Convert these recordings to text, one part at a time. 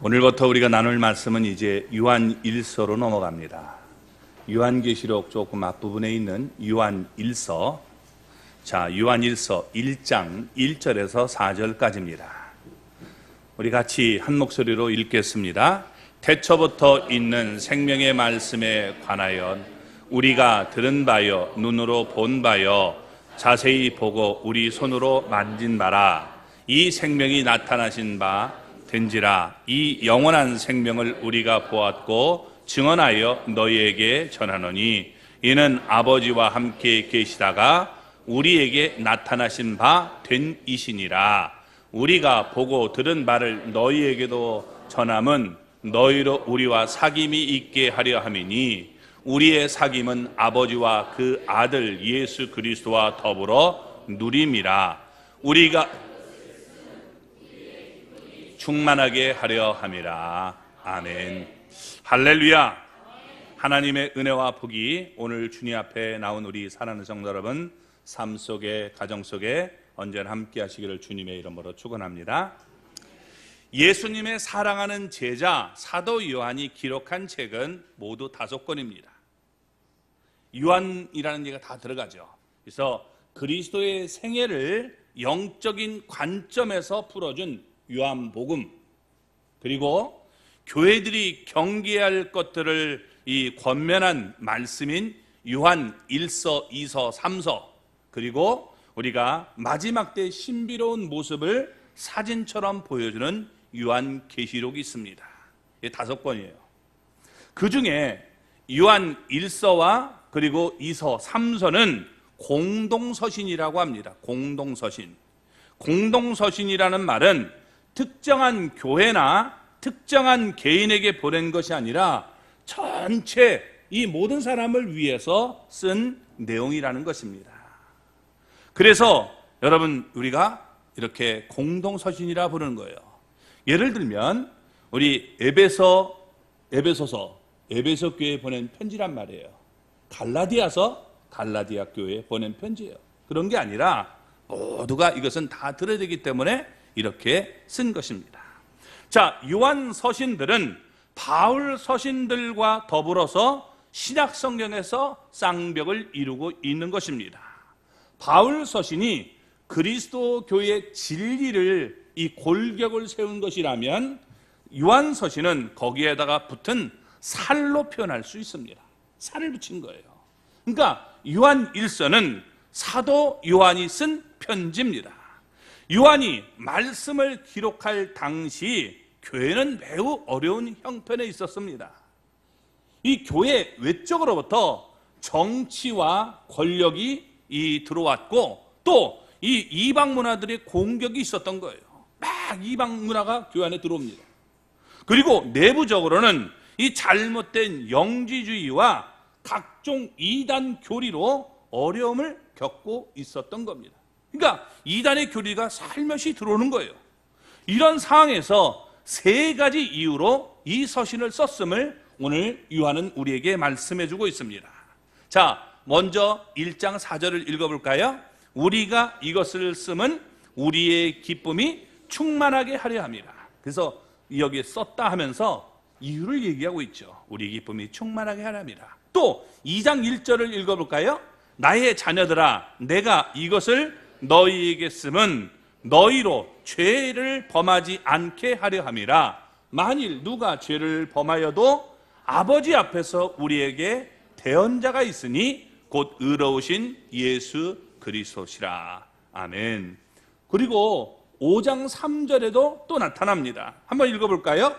오늘부터 우리가 나눌 말씀은 이제 요한일서로 넘어갑니다. 요한계시록 조금 앞부분에 있는 요한일서, 요한일서 1장 1절에서 4절까지입니다. 우리 같이 한 목소리로 읽겠습니다. 태초부터 있는 생명의 말씀에 관하여 우리가 들은 바요 눈으로 본 바요 자세히 보고 우리 손으로 만진 바라. 이 생명이 나타나신 바 된지라. 이 영원한 생명을 우리가 보았고 증언하여 너희에게 전하노니 이는 아버지와 함께 계시다가 우리에게 나타나신 바 된 이시니라. 우리가 보고 들은 바를 너희에게도 전함은 너희로 우리와 사귐이 있게 하려 함이니 우리의 사귐은 아버지와 그 아들 예수 그리스도와 더불어 누림이라. 우리가 충만하게 하려 함이라. 아멘. 할렐루야. 하나님의 은혜와 복이 오늘 주님 앞에 나온 우리 사랑하는 성도 여러분 삶 속에, 가정 속에 언제나 함께 하시기를 주님의 이름으로 축원합니다. 예수님의 사랑하는 제자 사도 요한이 기록한 책은 모두 5권입니다. 요한이라는 얘기가 다 들어가죠. 그래서 그리스도의 생애를 영적인 관점에서 풀어준 요한복음, 그리고 교회들이 경계할 것들을 이 권면한 말씀인 요한 1서, 2서, 3서, 그리고 우리가 마지막 때의 신비로운 모습을 사진처럼 보여주는 요한 계시록이 있습니다. 이게 5권이에요. 그 중에 요한 1서와 그리고 2서, 3서는 공동서신이라고 합니다. 공동서신. 공동서신이라는 말은 특정한 교회나 특정한 개인에게 보낸 것이 아니라 전체 이 모든 사람을 위해서 쓴 내용이라는 것입니다. 그래서 여러분 우리가 이렇게 공동서신이라 부르는 거예요. 예를 들면 우리 에베소서, 에베소 교회에 보낸 편지란 말이에요. 갈라디아서, 갈라디아 교회에 보낸 편지예요. 그런 게 아니라 모두가 이것은 다 들어야 되기 때문에 이렇게 쓴 것입니다. 자, 요한 서신들은 바울 서신들과 더불어서 신약 성경에서 쌍벽을 이루고 있는 것입니다. 바울 서신이 그리스도 교회의 진리를 이 골격을 세운 것이라면 요한 서신은 거기에다가 붙은 살로 표현할 수 있습니다. 살을 붙인 거예요. 그러니까 요한 1서는 사도 요한이 쓴 편지입니다. 요한이 말씀을 기록할 당시 교회는 매우 어려운 형편에 있었습니다. 이 교회 외적으로부터 정치와 권력이 들어왔고 또 이 이방 문화들의 공격이 있었던 거예요. 막 이방 문화가 교회 안에 들어옵니다. 그리고 내부적으로는 이 잘못된 영지주의와 각종 이단 교리로 어려움을 겪고 있었던 겁니다. 그러니까 이단의 교리가 살며시 들어오는 거예요. 이런 상황에서 3가지 이유로 이 서신을 썼음을 오늘 요한은 우리에게 말씀해 주고 있습니다. 자, 먼저 1장 4절을 읽어볼까요? 우리가 이것을 쓰면 우리의 기쁨이 충만하게 하려 함이라. 그래서 여기에 썼다 하면서 이유를 얘기하고 있죠. 우리의 기쁨이 충만하게 하려 함이라. 또 2장 1절을 읽어볼까요? 나의 자녀들아, 내가 이것을 너희에게 쓰면 너희로 죄를 범하지 않게 하려 함이라. 만일 누가 죄를 범하여도 아버지 앞에서 우리에게 대언자가 있으니 곧 의로우신 예수 그리스도시라. 아멘. 그리고 5장 3절에도 또 나타납니다. 한번 읽어볼까요?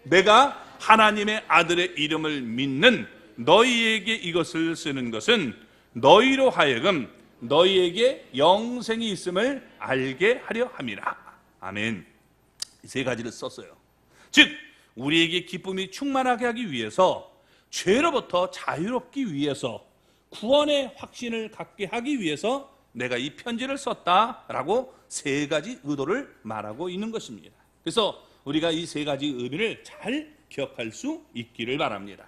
내가 하나님의 아들의 이름을 믿는 너희에게 이것을 쓰는 것은 너희로 하여금 너희에게 영생이 있음을 알게 하려 함이라. 아멘. 이 3가지를 썼어요. 즉 우리에게 기쁨이 충만하게 하기 위해서, 죄로부터 자유롭기 위해서, 구원의 확신을 갖게 하기 위해서 내가 이 편지를 썼다라고 3가지 의도를 말하고 있는 것입니다. 그래서 우리가 이 3가지 의미를 잘 기억할 수 있기를 바랍니다.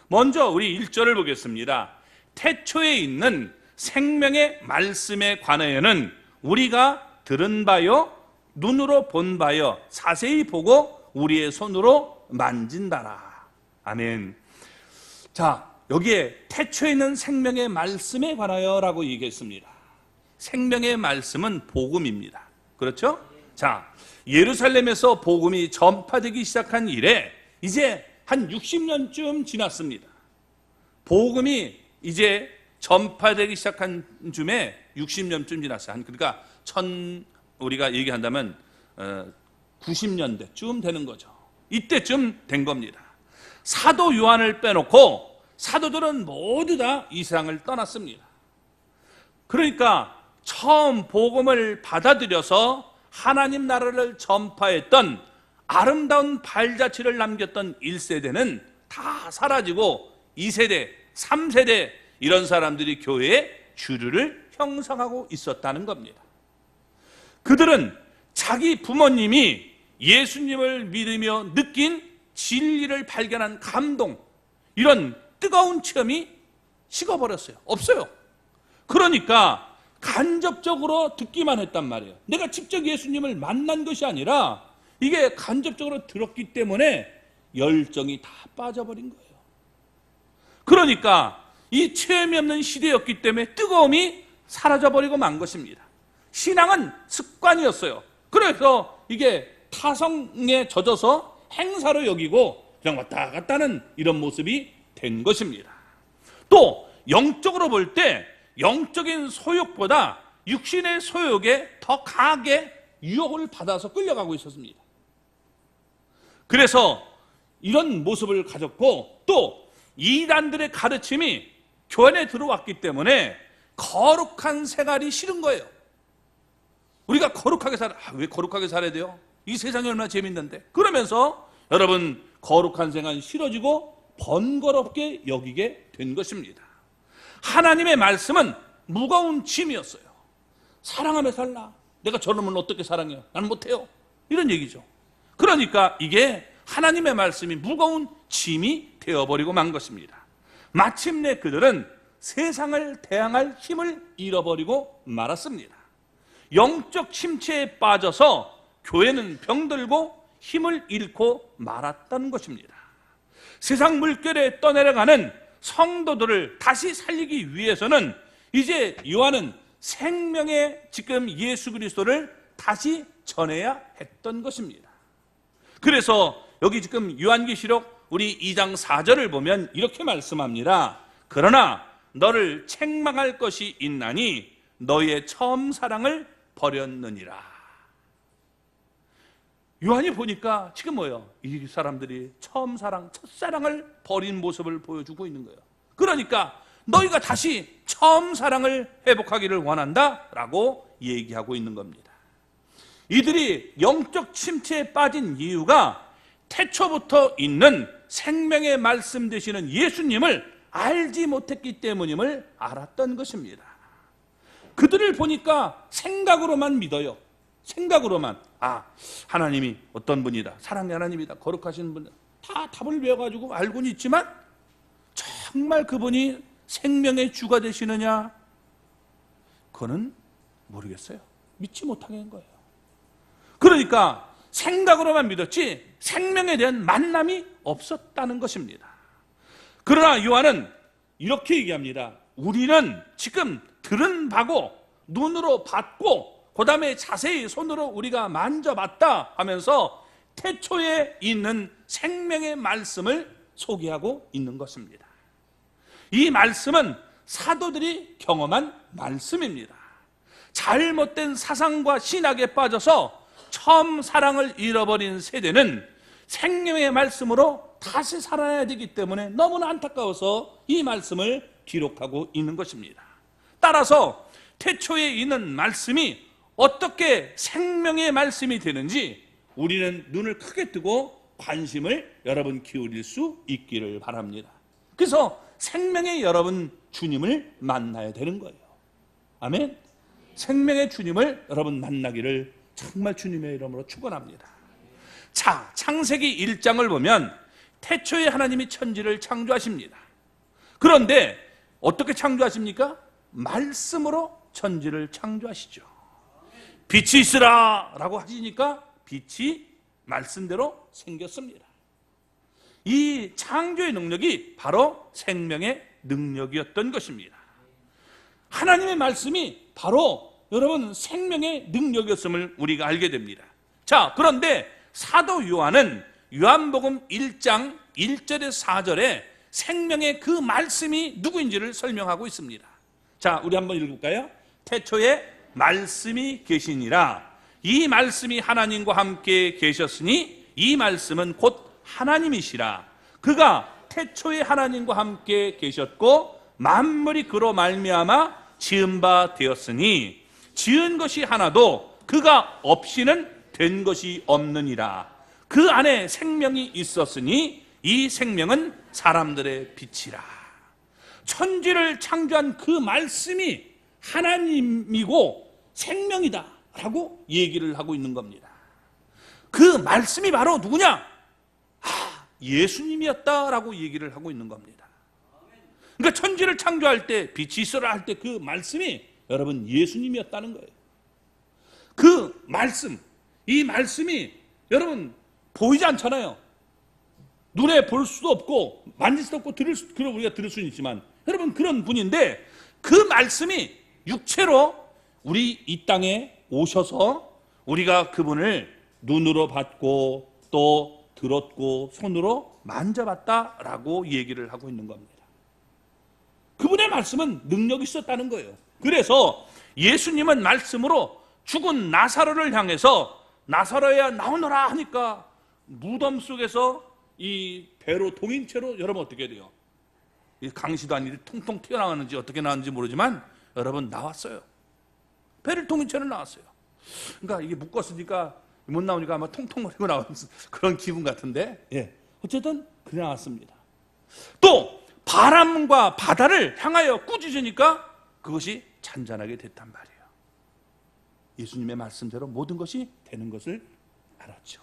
먼저 우리 1절을 보겠습니다. 태초에 있는 생명의 말씀에 관하여는 우리가 들은 바요 눈으로 본 바요 자세히 보고 우리의 손으로 만진다라. 아멘. 자, 여기에 태초에 있는 생명의 말씀에 관하여 라고 얘기했습니다. 생명의 말씀은 복음입니다. 그렇죠? 자, 예루살렘에서 복음이 전파되기 시작한 이래 이제 한 60년쯤 지났습니다. 복음이 이제 전파되기 시작한 쯤에 60년쯤 지났어요. 그러니까 우리가 얘기한다면 90년대쯤 되는 거죠. 이때쯤 된 겁니다. 사도 요한을 빼놓고 사도들은 모두 다 이 세상을 떠났습니다. 그러니까 처음 복음을 받아들여서 하나님 나라를 전파했던 아름다운 발자취를 남겼던 1세대는 다 사라지고 2세대, 3세대 이런 사람들이 교회의 주류를 형성하고 있었다는 겁니다. 그들은 자기 부모님이 예수님을 믿으며 느낀 진리를 발견한 감동, 이런 뜨거운 체험이 식어버렸어요. 없어요. 그러니까 간접적으로 듣기만 했단 말이에요. 내가 직접 예수님을 만난 것이 아니라 이게 간접적으로 들었기 때문에 열정이 다 빠져버린 거예요. 그러니까 이 체험이 없는 시대였기 때문에 뜨거움이 사라져버리고 만 것입니다. 신앙은 습관이었어요. 그래서 이게 타성에 젖어서 행사로 여기고 그냥 왔다 갔다 하는 이런 모습이 된 것입니다. 또 영적으로 볼 때 영적인 소욕보다 육신의 소욕에 더 강하게 유혹을 받아서 끌려가고 있었습니다. 그래서 이런 모습을 가졌고 또 이단들의 가르침이 교회 들어왔기 때문에 거룩한 생활이 싫은 거예요. 우리가 거룩하게 왜 거룩하게 살아야 돼요? 이 세상이 얼마나 재밌는데. 그러면서 여러분 거룩한 생활이 싫어지고 번거롭게 여기게 된 것입니다. 하나님의 말씀은 무거운 짐이었어요. 사랑하며 살라. 내가 저놈을 어떻게 사랑해요? 나는 못해요. 이런 얘기죠. 그러니까 이게 하나님의 말씀이 무거운 짐이 되어버리고 만 것입니다. 마침내 그들은 세상을 대항할 힘을 잃어버리고 말았습니다. 영적 침체에 빠져서 교회는 병들고 힘을 잃고 말았던 것입니다. 세상 물결에 떠내려가는 성도들을 다시 살리기 위해서는 이제 요한은 생명의 지금 예수 그리스도를 다시 전해야 했던 것입니다. 그래서 여기 지금 요한계시록 우리 2장 4절을 보면 이렇게 말씀합니다. 그러나 너를 책망할 것이 있나니 너의 처음 사랑을 버렸느니라. 요한이 보니까 지금 뭐예요? 이 사람들이 처음 사랑, 첫사랑을 버린 모습을 보여주고 있는 거예요. 그러니까 너희가 다시 처음 사랑을 회복하기를 원한다 라고 얘기하고 있는 겁니다. 이들이 영적 침체에 빠진 이유가 태초부터 있는 생명의 말씀 되시는 예수님을 알지 못했기 때문임을 알았던 것입니다. 그들을 보니까 생각으로만 믿어요. 생각으로만 하나님이 어떤 분이다, 사랑의 하나님이다, 거룩하신 분이다, 다 답을 외워가지고 알고는 있지만 정말 그분이 생명의 주가 되시느냐, 그거는 모르겠어요. 믿지 못하게 한 거예요. 그러니까 생각으로만 믿었지 생명에 대한 만남이 없었다는 것입니다. 그러나 요한은 이렇게 얘기합니다. 우리는 지금 들은 바고 눈으로 봤고 그 다음에 자세히 손으로 우리가 만져봤다 하면서 태초에 있는 생명의 말씀을 소개하고 있는 것입니다. 이 말씀은 사도들이 경험한 말씀입니다. 잘못된 사상과 신학에 빠져서 처음 사랑을 잃어버린 세대는 생명의 말씀으로 다시 살아야 되기 때문에 너무나 안타까워서 이 말씀을 기록하고 있는 것입니다. 따라서 태초에 있는 말씀이 어떻게 생명의 말씀이 되는지 우리는 눈을 크게 뜨고 관심을 여러분 기울일 수 있기를 바랍니다. 그래서 생명의 여러분 주님을 만나야 되는 거예요. 아멘. 생명의 주님을 여러분 만나기를 정말 주님의 이름으로 축원합니다. 자, 창세기 1장을 보면 태초에 하나님이 천지를 창조하십니다. 그런데 어떻게 창조하십니까? 말씀으로 천지를 창조하시죠. 빛이 있으라 라고 하시니까 빛이 말씀대로 생겼습니다. 이 창조의 능력이 바로 생명의 능력이었던 것입니다. 하나님의 말씀이 바로 여러분 생명의 능력이었음을 우리가 알게 됩니다. 자, 그런데 사도 요한은 요한복음 1장 1절에서 4절에 생명의 그 말씀이 누구인지를 설명하고 있습니다. 자, 우리 한번 읽을까요? 태초에 말씀이 계시니라. 이 말씀이 하나님과 함께 계셨으니 이 말씀은 곧 하나님이시라. 그가 태초에 하나님과 함께 계셨고 만물이 그로 말미암아 지은 바 되었으니 지은 것이 하나도 그가 없이는 된 것이 없느니라. 그 안에 생명이 있었으니 이 생명은 사람들의 빛이라. 천지를 창조한 그 말씀이 하나님이고 생명이다 라고 얘기를 하고 있는 겁니다. 그 말씀이 바로 누구냐? 예수님이었다라고 얘기를 하고 있는 겁니다. 그러니까 천지를 창조할 때 빛이 있어라 할 때 그 말씀이 여러분 예수님이었다는 거예요. 그 말씀, 이 말씀이 여러분 보이지 않잖아요. 눈에 볼 수도 없고 만질 수도 없고 우리가 들을 수는 있지만 여러분 그런 분인데 그 말씀이 육체로 우리 이 땅에 오셔서 우리가 그분을 눈으로 봤고 또 들었고 손으로 만져봤다라고 얘기를 하고 있는 겁니다. 그분의 말씀은 능력이 있었다는 거예요. 그래서 예수님은 말씀으로 죽은 나사로를 향해서 나사로야 나오너라 하니까 무덤 속에서 이 배로 동인채로 여러분 어떻게 돼요? 강시도 아니고 통통 튀어나왔는지 어떻게 나왔는지 모르지만 여러분 나왔어요. 배를 동인채로 나왔어요. 그러니까 이게 묶었으니까 못 나오니까 아마 통통거리고 나오는 그런 기분 같은데, 예. 어쨌든 그래 나왔습니다. 또 바람과 바다를 향하여 꾸짖으니까 그것이 잔잔하게 됐단 말이에요. 예수님의 말씀대로 모든 것이 되는 것을 알았죠.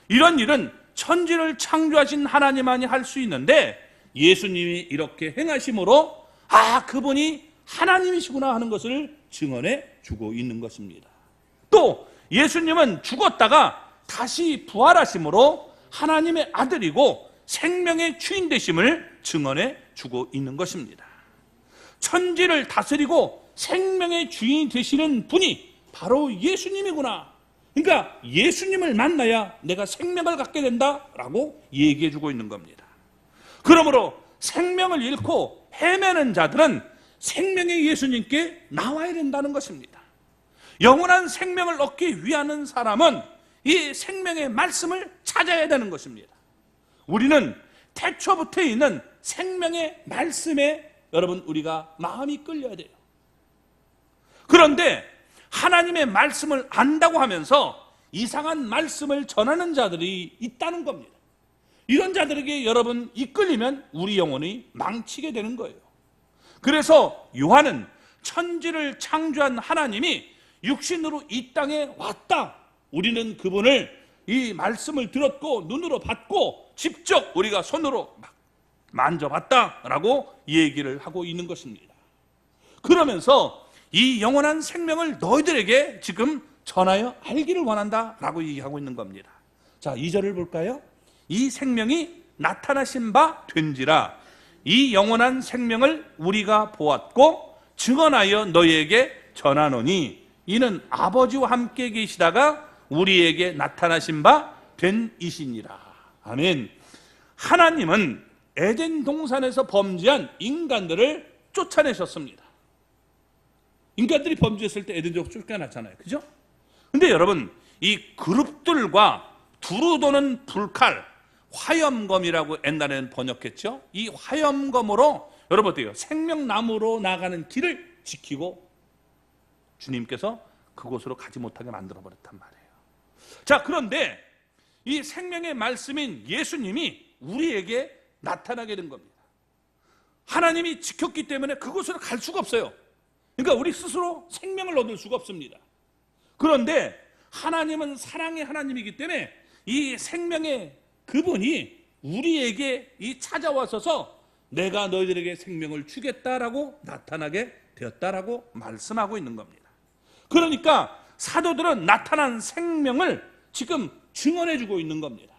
이런 일은 천지를 창조하신 하나님만이 할 수 있는데 예수님이 이렇게 행하심으로 그분이 하나님이시구나 하는 것을 증언해 주고 있는 것입니다. 또 예수님은 죽었다가 다시 부활하심으로 하나님의 아들이고 생명의 주인 되심을 증언해 주고 있는 것입니다. 천지를 다스리고 생명의 주인이 되시는 분이 바로 예수님이구나. 그러니까 예수님을 만나야 내가 생명을 갖게 된다라고 얘기해 주고 있는 겁니다. 그러므로 생명을 잃고 헤매는 자들은 생명의 예수님께 나와야 된다는 것입니다. 영원한 생명을 얻기 위한 사람은 이 생명의 말씀을 찾아야 되는 것입니다. 우리는 태초부터 있는 생명의 말씀에 여러분 우리가 마음이 끌려야 돼요. 그런데 하나님의 말씀을 안다고 하면서 이상한 말씀을 전하는 자들이 있다는 겁니다. 이런 자들에게 여러분 이끌리면 우리 영혼이 망치게 되는 거예요. 그래서 요한은 천지를 창조한 하나님이 육신으로 이 땅에 왔다. 우리는 그분을 이 말씀을 들었고 눈으로 봤고 직접 우리가 손으로 만져봤다라고 얘기를 하고 있는 것입니다. 그러면서 이 영원한 생명을 너희들에게 지금 전하여 알기를 원한다라고 얘기하고 있는 겁니다. 자, 2절을 볼까요? 이 생명이 나타나신 바 된지라. 이 영원한 생명을 우리가 보았고 증언하여 너희에게 전하노니 이는 아버지와 함께 계시다가 우리에게 나타나신 바 된 이시니라. 아멘. 하나님은 에덴 동산에서 범죄한 인간들을 쫓아내셨습니다. 인간들이 범죄했을 때 에덴 동산으로 쫓겨났잖아요. 그죠? 근데 여러분 이 그룹들과 두루 도는 불칼, 화염검이라고 옛날에는 번역했죠. 이 화염검으로 여러분 어때요? 생명나무로 나가는 길을 지키고 주님께서 그곳으로 가지 못하게 만들어 버렸단 말이에요. 자, 그런데 이 생명의 말씀인 예수님이 우리에게 나타나게 된 겁니다. 하나님이 지켰기 때문에 그곳으로 갈 수가 없어요. 그러니까 우리 스스로 생명을 얻을 수가 없습니다. 그런데 하나님은 사랑의 하나님이기 때문에 이 생명의 그분이 우리에게 찾아와서서 내가 너희들에게 생명을 주겠다라고 나타나게 되었다라고 말씀하고 있는 겁니다. 그러니까 사도들은 나타난 생명을 지금 증언해주고 있는 겁니다.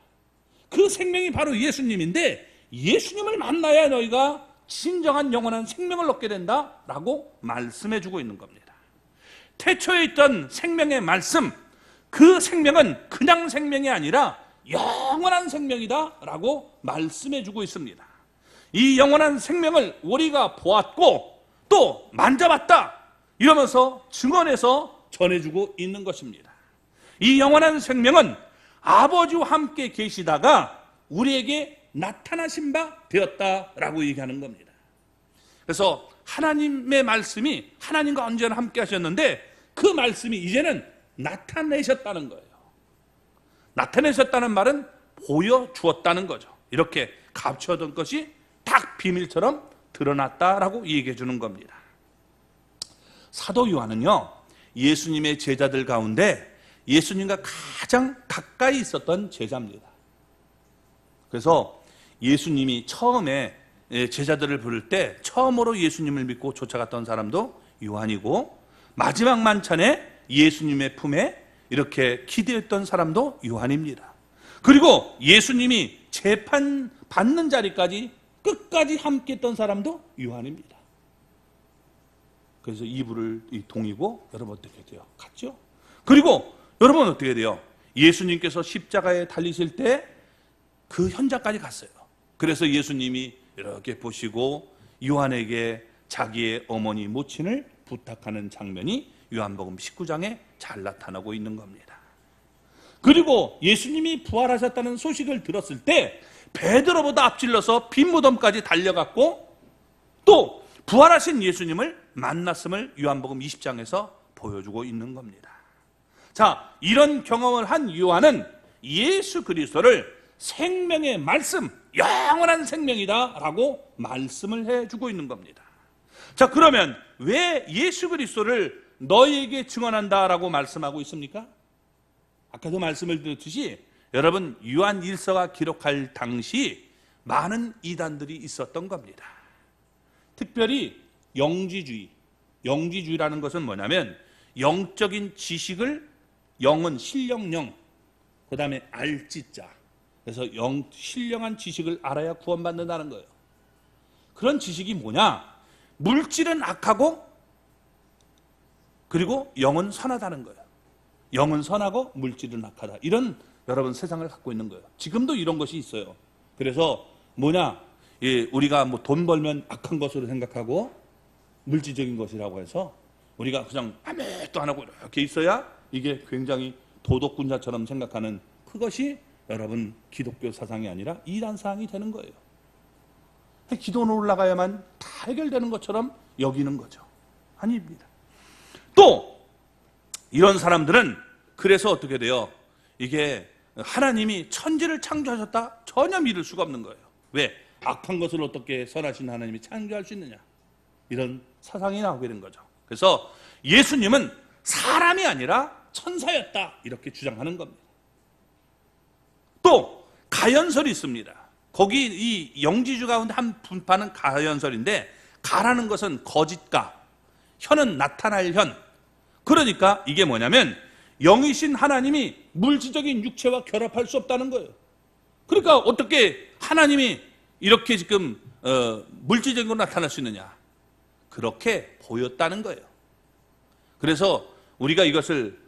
그 생명이 바로 예수님인데 예수님을 만나야 너희가 진정한 영원한 생명을 얻게 된다라고 말씀해주고 있는 겁니다. 태초에 있던 생명의 말씀, 그 생명은 그냥 생명이 아니라 영원한 생명이다라고 말씀해주고 있습니다. 이 영원한 생명을 우리가 보았고 또 만져봤다 이러면서 증언해서 전해주고 있는 것입니다. 이 영원한 생명은 아버지와 함께 계시다가 우리에게 나타나신 바 되었다라고 얘기하는 겁니다. 그래서 하나님의 말씀이 하나님과 언제나 함께 하셨는데 그 말씀이 이제는 나타내셨다는 거예요. 나타내셨다는 말은 보여주었다는 거죠. 이렇게 감추어둔 것이 딱 비밀처럼 드러났다라고 얘기해 주는 겁니다. 사도 요한은요, 예수님의 제자들 가운데 예수님과 가장 가까이 있었던 제자입니다. 그래서 예수님이 처음에 제자들을 부를 때 처음으로 예수님을 믿고 쫓아갔던 사람도 요한이고, 마지막 만찬에 예수님의 품에 이렇게 기대했던 사람도 요한입니다. 그리고 예수님이 재판 받는 자리까지 끝까지 함께 했던 사람도 요한입니다. 그래서 이불을 동이고 여러분 어떻게 돼요? 같죠? 그리고 여러분 어떻게 돼요? 예수님께서 십자가에 달리실 때 그 현장까지 갔어요. 그래서 예수님이 이렇게 보시고 요한에게 자기의 어머니 모친을 부탁하는 장면이 요한복음 19장에 잘 나타나고 있는 겁니다. 그리고 예수님이 부활하셨다는 소식을 들었을 때 베드로보다 앞질러서 빈 무덤까지 달려갔고 또 부활하신 예수님을 만났음을 요한복음 20장에서 보여주고 있는 겁니다. 자, 이런 경험을 한 요한은 예수 그리스도를 생명의 말씀, 영원한 생명이다 라고 말씀을 해주고 있는 겁니다. 자, 그러면 왜 예수 그리스도를 너희에게 증언한다 라고 말씀하고 있습니까? 아까도 말씀을 드렸듯이 여러분 요한 1서가 기록할 당시 많은 이단들이 있었던 겁니다. 특별히 영지주의라는 것은 뭐냐면 영적인 지식을, 영은 신령령, 그 다음에 알지자, 그래서 신령한 지식을 알아야 구원받는다는 거예요. 그런 지식이 뭐냐? 물질은 악하고 그리고 영은 선하다는 거예요. 영은 선하고 물질은 악하다. 이런 여러분 세상을 갖고 있는 거예요. 지금도 이런 것이 있어요. 그래서 뭐냐? 우리가 뭐 돈 벌면 악한 것으로 생각하고 물질적인 것이라고 해서 우리가 그냥 아무것도 안 하고 이렇게 있어야 이게 굉장히 도덕군자처럼 생각하는 그것이 여러분 기독교 사상이 아니라 이단 사상이 되는 거예요. 기도는 올라가야만 다 해결되는 것처럼 여기는 거죠. 아닙니다. 또 이런 사람들은 그래서 어떻게 돼요? 이게 하나님이 천지를 창조하셨다? 전혀 믿을 수가 없는 거예요. 왜? 악한 것을 어떻게 선하신 하나님이 창조할 수 있느냐? 이런 사상이 나오게 된 거죠. 그래서 예수님은 사람이 아니라 천사였다 이렇게 주장하는 겁니다. 또 가연설이 있습니다. 거기 이 영지주 가운데 한 분파는 가연설인데, 가라는 것은 거짓가, 현은 나타날 현. 그러니까 이게 뭐냐면 영이신 하나님이 물질적인 육체와 결합할 수 없다는 거예요. 그러니까 어떻게 하나님이 이렇게 지금 물질적으로 나타날 수 있느냐? 그렇게 보였다는 거예요. 그래서 우리가 이것을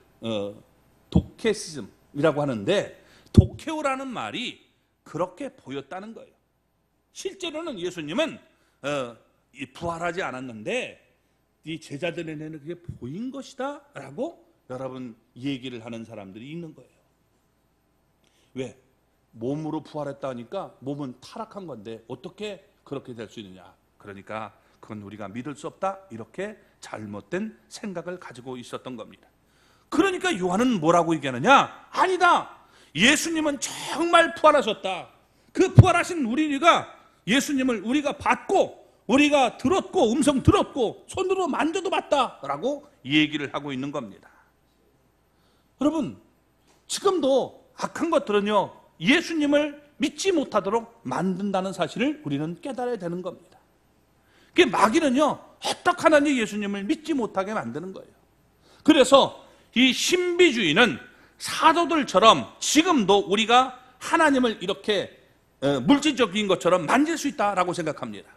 도케시즘이라고 하는데, 도케오라는 말이 그렇게 보였다는 거예요. 실제로는 예수님은 부활하지 않았는데 이 제자들에게는 그게 보인 것이다 라고 여러분 얘기를 하는 사람들이 있는 거예요. 왜? 몸으로 부활했다 하니까 몸은 타락한 건데 어떻게 그렇게 될 수 있느냐? 그러니까 그건 우리가 믿을 수 없다, 이렇게 잘못된 생각을 가지고 있었던 겁니다. 그러니까 요한은 뭐라고 얘기하느냐? 아니다, 예수님은 정말 부활하셨다. 그 부활하신 우리가 예수님을 우리가 봤고 우리가 들었고 음성 들었고 손으로 만져도 봤다라고 얘기를 하고 있는 겁니다. 여러분 지금도 악한 것들은요 예수님을 믿지 못하도록 만든다는 사실을 우리는 깨달아야 되는 겁니다. 그 마귀는요 어떻게 하나님 예수님을 믿지 못하게 만드는 거예요. 그래서 이 신비주의는 사도들처럼 지금도 우리가 하나님을 이렇게 물질적인 것처럼 만질 수 있다라고 생각합니다.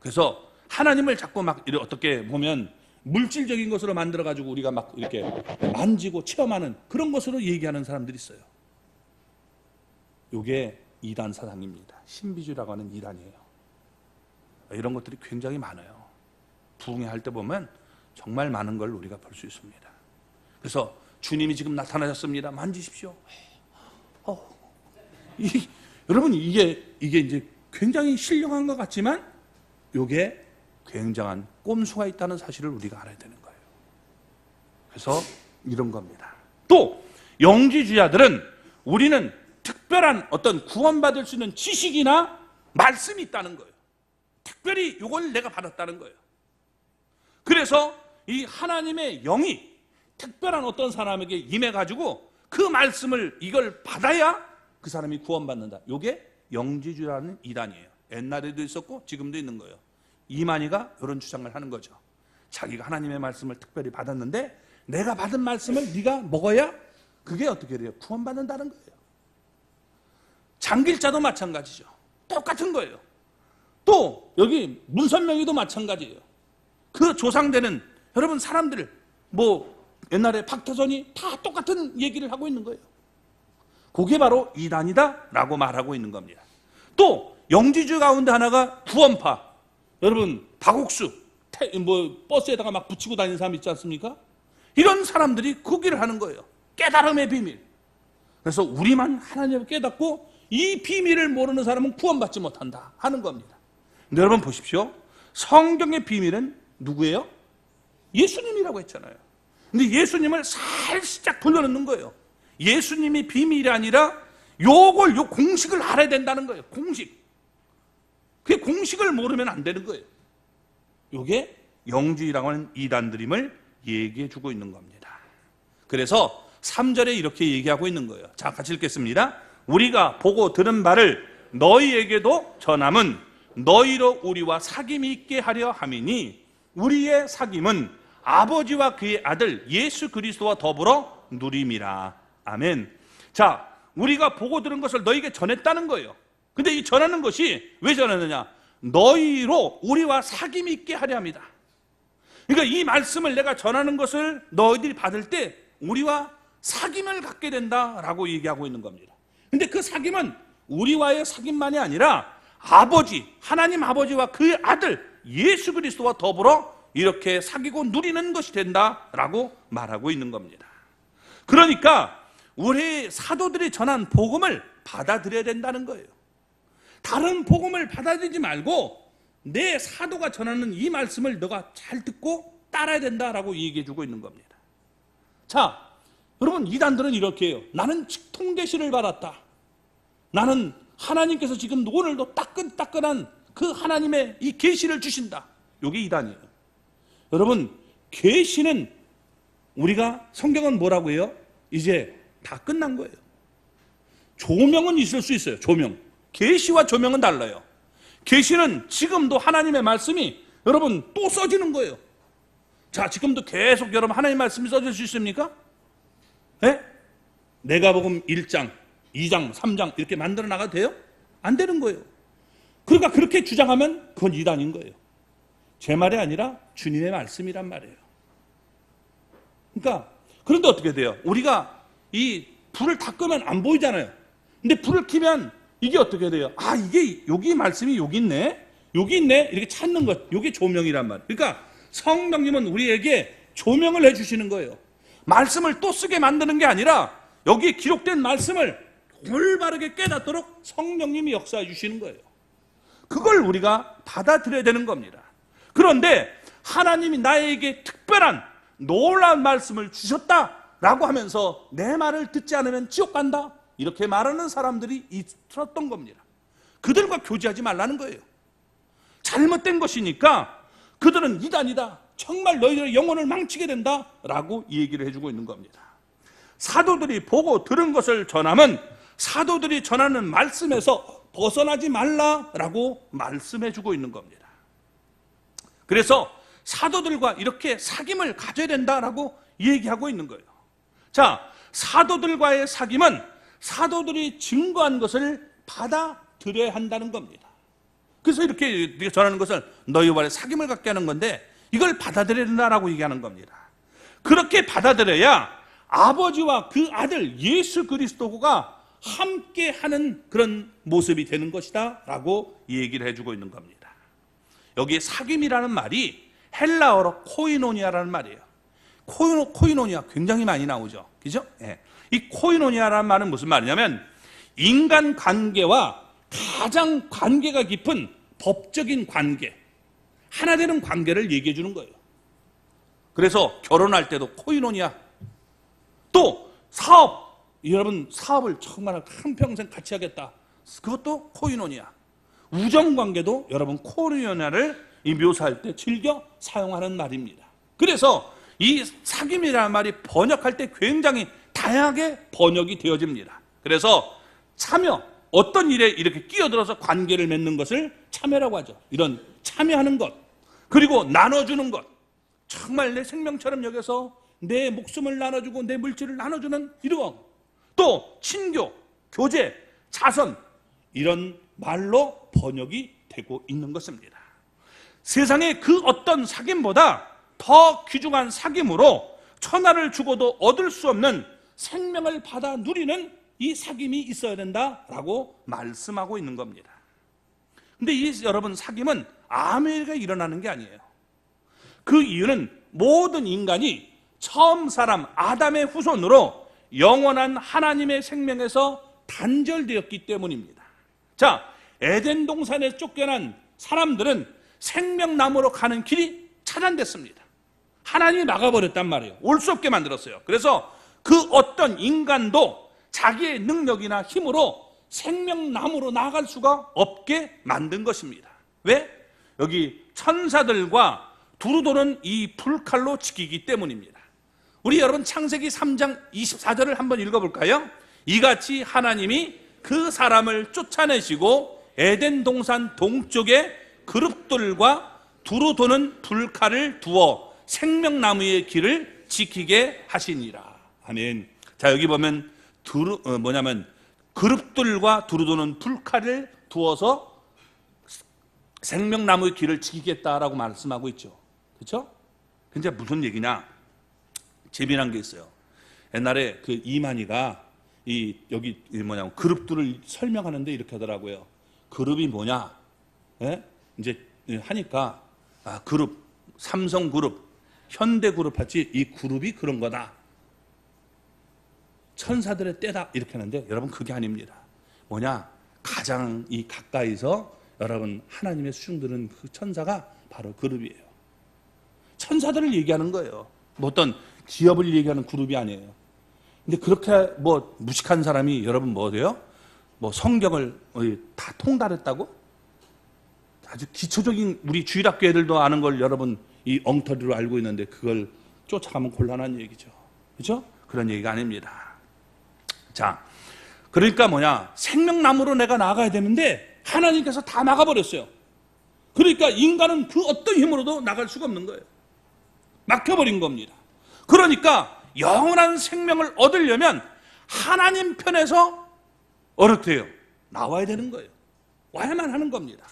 그래서 하나님을 자꾸 막 어떻게 보면 물질적인 것으로 만들어가지고 우리가 막 이렇게 만지고 체험하는 그런 것으로 얘기하는 사람들이 있어요. 이게 이단 사상입니다. 신비주의라고 하는 이단이에요. 이런 것들이 굉장히 많아요. 부흥회 때 보면 정말 많은 걸 우리가 볼 수 있습니다. 그래서 주님이 지금 나타나셨습니다. 만지십시오. 여러분 이게 이제 굉장히 신령한 것 같지만 이게 굉장한 꼼수가 있다는 사실을 우리가 알아야 되는 거예요. 그래서 이런 겁니다. 또 영지주의자들은 우리는 특별한 어떤 구원받을 수 있는 지식이나 말씀이 있다는 거예요. 특별히 이걸 내가 받았다는 거예요. 그래서 이 하나님의 영이 특별한 어떤 사람에게 임해가지고 그 말씀을 이걸 받아야 그 사람이 구원받는다. 이게 영지주의라는 이단이에요. 옛날에도 있었고 지금도 있는 거예요. 이만희가 이런 주장을 하는 거죠. 자기가 하나님의 말씀을 특별히 받았는데 내가 받은 말씀을 네가 먹어야 그게 어떻게 돼요? 구원받는다는 거예요. 장길자도 마찬가지죠. 똑같은 거예요. 또 여기 문선명이도 마찬가지예요. 그 조상되는 여러분 사람들 옛날에 박태선이 다 똑같은 얘기를 하고 있는 거예요. 그게 바로 이단이다라고 말하고 있는 겁니다. 또 영지주의 가운데 하나가 구원파. 여러분 박옥수 버스에다가 막 붙이고 다니는 사람 있지 않습니까? 이런 사람들이 그 길을 하는 거예요. 깨달음의 비밀. 그래서 우리만 하나님을 깨닫고 이 비밀을 모르는 사람은 구원받지 못한다 하는 겁니다. 근데 여러분 보십시오. 성경의 비밀은 누구예요? 예수님이라고 했잖아요. 근데 예수님을 살짝 돌려놓는 거예요. 예수님이 비밀이 아니라 요 공식을 알아야 된다는 거예요. 공식. 그 공식을 모르면 안 되는 거예요. 이게 영주의라고 하는 이단들임을 얘기해 주고 있는 겁니다. 그래서 3절에 이렇게 얘기하고 있는 거예요. 자, 같이 읽겠습니다. 우리가 보고 들은 바를 너희에게도 전함은 너희로 우리와 사귐이 있게 하려 함이니 우리의 사귐은 아버지와 그의 아들 예수 그리스도와 더불어 누림이라. 아멘. 자, 우리가 보고 들은 것을 너희에게 전했다는 거예요. 근데 이 전하는 것이 왜 전하느냐? 너희로 우리와 사귐이 있게 하려 합니다. 그러니까 이 말씀을 내가 전하는 것을 너희들이 받을 때 우리와 사귐을 갖게 된다라고 얘기하고 있는 겁니다. 근데 그 사귐은 우리와의 사귐만이 아니라 하나님 아버지와 그의 아들 예수 그리스도와 더불어 이렇게 사귀고 누리는 것이 된다라고 말하고 있는 겁니다. 그러니까 우리 사도들이 전한 복음을 받아들여야 된다는 거예요. 다른 복음을 받아들이지 말고 내 사도가 전하는 이 말씀을 너가 잘 듣고 따라야 된다라고 얘기해 주고 있는 겁니다. 자, 여러분 이단들은 이렇게 해요. 나는 직통계시를 받았다. 나는 하나님께서 지금 오늘도 따끈따끈한 그 하나님의 이 계시를 주신다. 이게 이단이에요. 여러분 계시는 우리가 성경은 뭐라고 해요? 이제 다 끝난 거예요. 조명은 있을 수 있어요. 조명. 계시와 조명은 달라요. 계시는 지금도 하나님의 말씀이 여러분 또 써지는 거예요. 자, 지금도 계속 여러분 하나님의 말씀이 써질 수 있습니까? 네? 내가복음 1장, 2장, 3장 이렇게 만들어 나가도 돼요? 안 되는 거예요. 그러니까 그렇게 주장하면 그건 이단인 거예요. 제 말이 아니라 주님의 말씀이란 말이에요. 그러니까 그런데 어떻게 돼요? 우리가 이 불을 다 끄면 안 보이잖아요. 근데 불을 켜면 이게 어떻게 돼요? 아, 이게 여기 말씀이 여기 있네? 여기 있네? 이렇게 찾는 것. 이게 조명이란 말이에요. 그러니까 성령님은 우리에게 조명을 해주시는 거예요. 말씀을 또 쓰게 만드는 게 아니라 여기에 기록된 말씀을 올바르게 깨닫도록 성령님이 역사해 주시는 거예요. 그걸 우리가 받아들여야 되는 겁니다. 그런데 하나님이 나에게 특별한 놀라운 말씀을 주셨다라고 하면서 내 말을 듣지 않으면 지옥 간다 이렇게 말하는 사람들이 있었던 겁니다. 그들과 교제하지 말라는 거예요. 잘못된 것이니까 그들은 이단이다. 정말 너희들의 영혼을 망치게 된다라고 얘기를 해주고 있는 겁니다. 사도들이 보고 들은 것을 전하면 사도들이 전하는 말씀에서 벗어나지 말라라고 말씀해주고 있는 겁니다. 그래서 사도들과 이렇게 사귐을 가져야 된다라고 얘기하고 있는 거예요. 자, 사도들과의 사귐은 사도들이 증거한 것을 받아들여야 한다는 겁니다. 그래서 이렇게 전하는 것을 너희와의 사귐을 갖게 하는 건데 이걸 받아들여야 된다라고 얘기하는 겁니다. 그렇게 받아들여야 아버지와 그 아들 예수 그리스도가 함께 하는 그런 모습이 되는 것이다 라고 얘기를 해주고 있는 겁니다. 여기에 사귐이라는 말이 헬라어로 코이노니아라는 말이에요. 코이노니아 굉장히 많이 나오죠. 그죠? 예. 이 코이노니아라는 말은 무슨 말이냐면 인간 관계와 가장 관계가 깊은 법적인 관계, 하나 되는 관계를 얘기해 주는 거예요. 그래서 결혼할 때도 코이노니아, 또 사업, 여러분 사업을 정말 한평생 같이 하겠다, 그것도 코이노니아. 우정관계도 여러분 코이노니아를 묘사할 때 즐겨 사용하는 말입니다. 그래서 이 사귐이라는 말이 번역할 때 굉장히 다양하게 번역이 되어집니다. 그래서 참여, 어떤 일에 이렇게 끼어들어서 관계를 맺는 것을 참여라고 하죠. 이런 참여하는 것, 그리고 나눠주는 것, 정말 내 생명처럼 여겨서 내 목숨을 나눠주고 내 물질을 나눠주는 이런, 또 친교, 교제, 자선, 이런 말로 번역이 되고 있는 것입니다. 세상의 그 어떤 사귐보다 더 귀중한 사귐으로 천하를 주고도 얻을 수 없는 생명을 받아 누리는 이 사귐이 있어야 된다라고 말씀하고 있는 겁니다. 근데 이 여러분 사귐은 아무 일에 일어나는 게 아니에요. 그 이유는 모든 인간이 처음 사람 아담의 후손으로 영원한 하나님의 생명에서 단절되었기 때문입니다. 자, 에덴 동산에서 쫓겨난 사람들은 생명나무로 가는 길이 차단됐습니다. 하나님이 막아버렸단 말이에요. 올 수 없게 만들었어요. 그래서 그 어떤 인간도 자기의 능력이나 힘으로 생명나무로 나아갈 수가 없게 만든 것입니다. 왜? 여기 천사들과 두루 도는 이 불칼로 지키기 때문입니다. 우리 여러분 창세기 3장 24절을 한번 읽어볼까요? 이같이 하나님이 그 사람을 쫓아내시고 에덴 동산 동쪽에 그룹들과 두루 도는 불칼을 두어 생명나무의 길을 지키게 하시니라. 아멘. 자, 여기 보면 그룹들과 두루 도는 불칼을 두어서 생명나무의 길을 지키겠다라고 말씀하고 있죠. 그렇죠? 근데 무슨 얘기냐? 재미난 게 있어요. 옛날에 그 이만희가 여기 그룹들을 설명하는데 이렇게 하더라고요. 그룹이 뭐냐? 예? 이제 하니까 그룹, 삼성그룹, 현대그룹 같이 이 그룹이 그런 거다. 천사들의 때다 이렇게 하는데 여러분 그게 아닙니다. 뭐냐? 가장 이 가까이서 여러분 하나님의 수중들은 그 천사가 바로 그룹이에요. 천사들을 얘기하는 거예요. 뭐 어떤 기업을 얘기하는 그룹이 아니에요. 근데 그렇게 뭐 무식한 사람이 여러분 뭐 돼요? 뭐 성경을 다 통달했다고? 아주 기초적인 우리 주일학교 애들도 아는 걸 여러분 이 엉터리로 알고 있는데 그걸 쫓아가면 곤란한 얘기죠. 그렇죠? 그런 얘기가 아닙니다. 자, 그러니까 뭐냐? 생명나무로 내가 나가야 되는데 하나님께서 다 막아버렸어요. 그러니까 인간은 그 어떤 힘으로도 나갈 수가 없는 거예요. 막혀버린 겁니다. 그러니까 영원한 생명을 얻으려면 하나님 편에서 어떻게 해요? 나와야 되는 거예요. 와야만 하는 겁니다.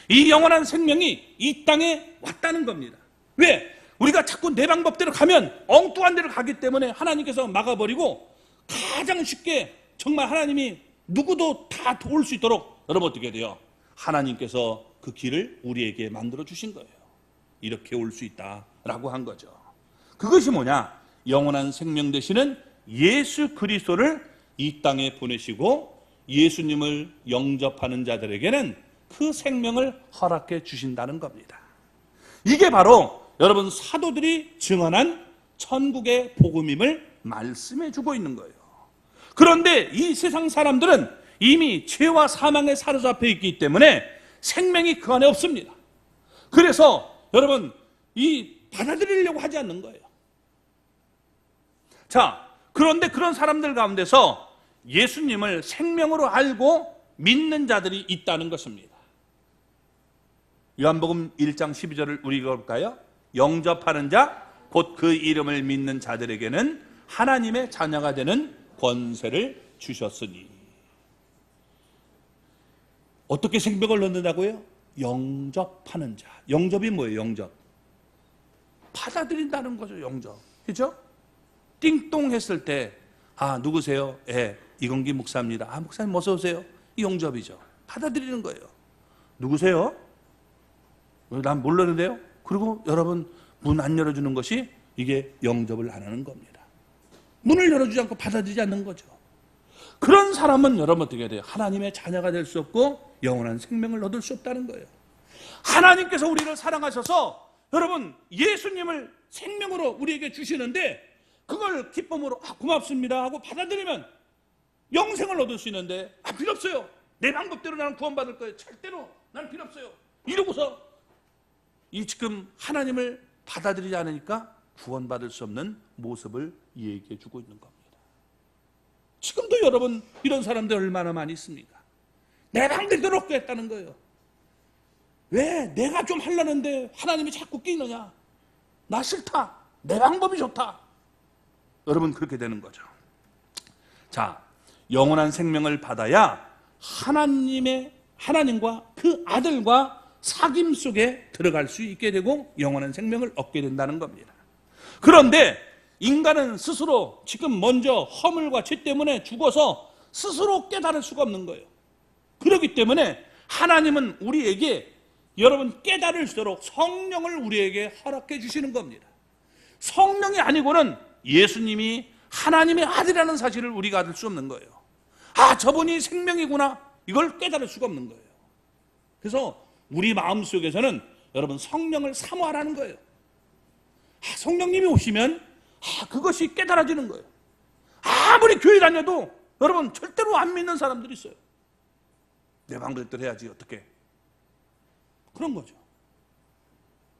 이 영원한 생명이 이 땅에 왔다는 겁니다. 왜? 우리가 자꾸 내 방법대로 가면 엉뚱한 데로 가기 때문에 하나님께서 막아버리고 가장 쉽게 정말 하나님이 누구도 다 올 수 있도록 여러분 어떻게 돼요? 하나님께서 그 길을 우리에게 만들어 주신 거예요. 이렇게 올 수 있다라고 한 거죠. 그것이 뭐냐? 영원한 생명 되시는 예수 그리스도를 이 땅에 보내시고 예수님을 영접하는 자들에게는 그 생명을 허락해 주신다는 겁니다. 이게 바로 여러분 사도들이 증언한 천국의 복음임을 말씀해 주고 있는 거예요. 그런데 이 세상 사람들은 이미 죄와 사망에 사로잡혀 있기 때문에 생명이 그 안에 없습니다. 그래서 여러분 받아들이려고 하지 않는 거예요. 자, 그런데 그런 사람들 가운데서 예수님을 생명으로 알고 믿는 자들이 있다는 것입니다. 요한복음 1장 12절을 우리 읽어볼까요? 영접하는 자, 곧 그 이름을 믿는 자들에게는 하나님의 자녀가 되는 권세를 주셨으니. 어떻게 생명을 얻는다고요? 영접하는 자. 영접이 뭐예요? 영접. 받아들인다는 거죠. 영접. 그죠? 띵동 했을 때, 아, 누구세요? 예, 이건기 목사입니다. 아, 목사님 어서 오세요. 이 영접이죠. 받아들이는 거예요. 누구세요? 난 모르는데요. 그리고 여러분 문 안 열어주는 것이 이게 영접을 안 하는 겁니다. 문을 열어주지 않고 받아들이지 않는 거죠. 그런 사람은 여러분 어떻게 돼요? 하나님의 자녀가 될 수 없고 영원한 생명을 얻을 수 없다는 거예요. 하나님께서 우리를 사랑하셔서 여러분 예수님을 생명으로 우리에게 주시는데 그걸 기쁨으로 고맙습니다 하고 받아들이면 영생을 얻을 수 있는데 필요 없어요. 내 방법대로 나는 구원받을 거예요. 절대로 나는 필요 없어요. 이러고서 이 지금 하나님을 받아들이지 않으니까 구원받을 수 없는 모습을 얘기해 주고 있는 겁니다. 지금도 여러분 이런 사람들 얼마나 많이 있습니까? 내 방법대로 했다는 거예요. 왜 내가 좀 하려는데 하나님이 자꾸 끼느냐? 나 싫다. 내 방법이 좋다. 여러분 그렇게 되는 거죠. 자, 영원한 생명을 받아야 하나님과 그 아들과 사귐 속에 들어갈 수 있게 되고 영원한 생명을 얻게 된다는 겁니다. 그런데 인간은 스스로 지금 먼저 허물과 죄 때문에 죽어서 스스로 깨달을 수가 없는 거예요. 그렇기 때문에 하나님은 우리에게 여러분 깨달을수록 성령을 우리에게 허락해 주시는 겁니다. 성령이 아니고는 예수님이 하나님의 아들이라는 사실을 우리가 알 수 없는 거예요. 아, 저분이 생명이구나. 이걸 깨달을 수가 없는 거예요. 그래서 우리 마음속에서는 여러분 성령을 사모하라는 거예요. 성령님이 오시면 그것이 깨달아지는 거예요. 아무리 교회 다녀도 여러분 절대로 안 믿는 사람들이 있어요. 내 방법대로 해야지 어떻게. 그런 거죠.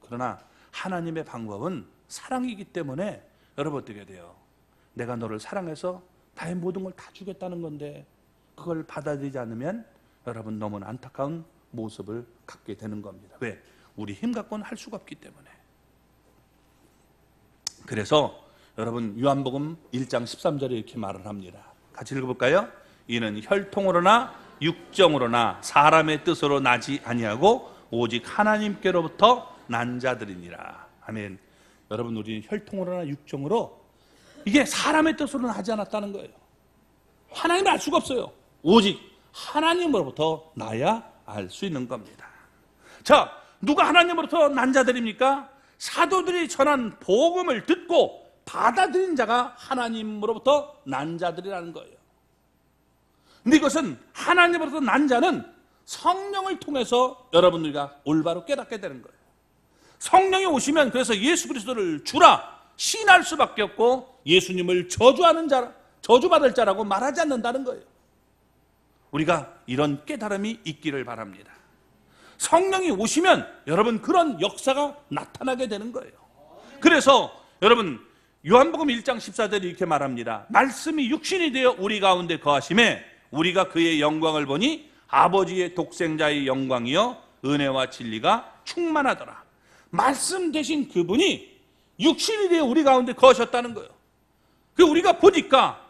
그러나 하나님의 방법은 사랑이기 때문에 여러분 어떻게 돼요? 내가 너를 사랑해서 나의 모든 걸 다 주겠다는 건데 그걸 받아들이지 않으면 여러분 너무나 안타까운 모습을 갖게 되는 겁니다. 왜? 우리 힘 갖고는 할 수가 없기 때문에. 그래서 여러분 요한복음 1장 13절에 이렇게 말을 합니다. 같이 읽어볼까요? 이는 혈통으로나 육정으로나 사람의 뜻으로 나지 아니하고 오직 하나님께로부터 난 자들이니라. 아멘. 여러분 우리는 혈통으로나 육정으로 이게 사람의 뜻으로 나지 않았다는 거예요. 하나님을 알 수가 없어요. 오직 하나님으로부터 나야 알 수 있는 겁니다. 자, 누가 하나님으로부터 난 자들입니까? 사도들이 전한 복음을 듣고 받아들인 자가 하나님으로부터 난 자들이라는 거예요. 근데 이것은 하나님으로부터 난 자는 성령을 통해서 여러분들과 올바로 깨닫게 되는 거예요. 성령이 오시면 그래서 예수 그리스도를 주라 시인할 수밖에 없고 예수님을 저주하는 자, 저주받을 자라고 말하지 않는다는 거예요. 우리가 이런 깨달음이 있기를 바랍니다. 성령이 오시면 여러분 그런 역사가 나타나게 되는 거예요. 그래서 여러분 요한복음 1장 14절에 이렇게 말합니다. 말씀이 육신이 되어 우리 가운데 거하심에 우리가 그의 영광을 보니 아버지의 독생자의 영광이요 은혜와 진리가 충만하더라. 말씀 되신 그분이 육신이 되어 우리 가운데 거하셨다는 거예요. 그 우리가 보니까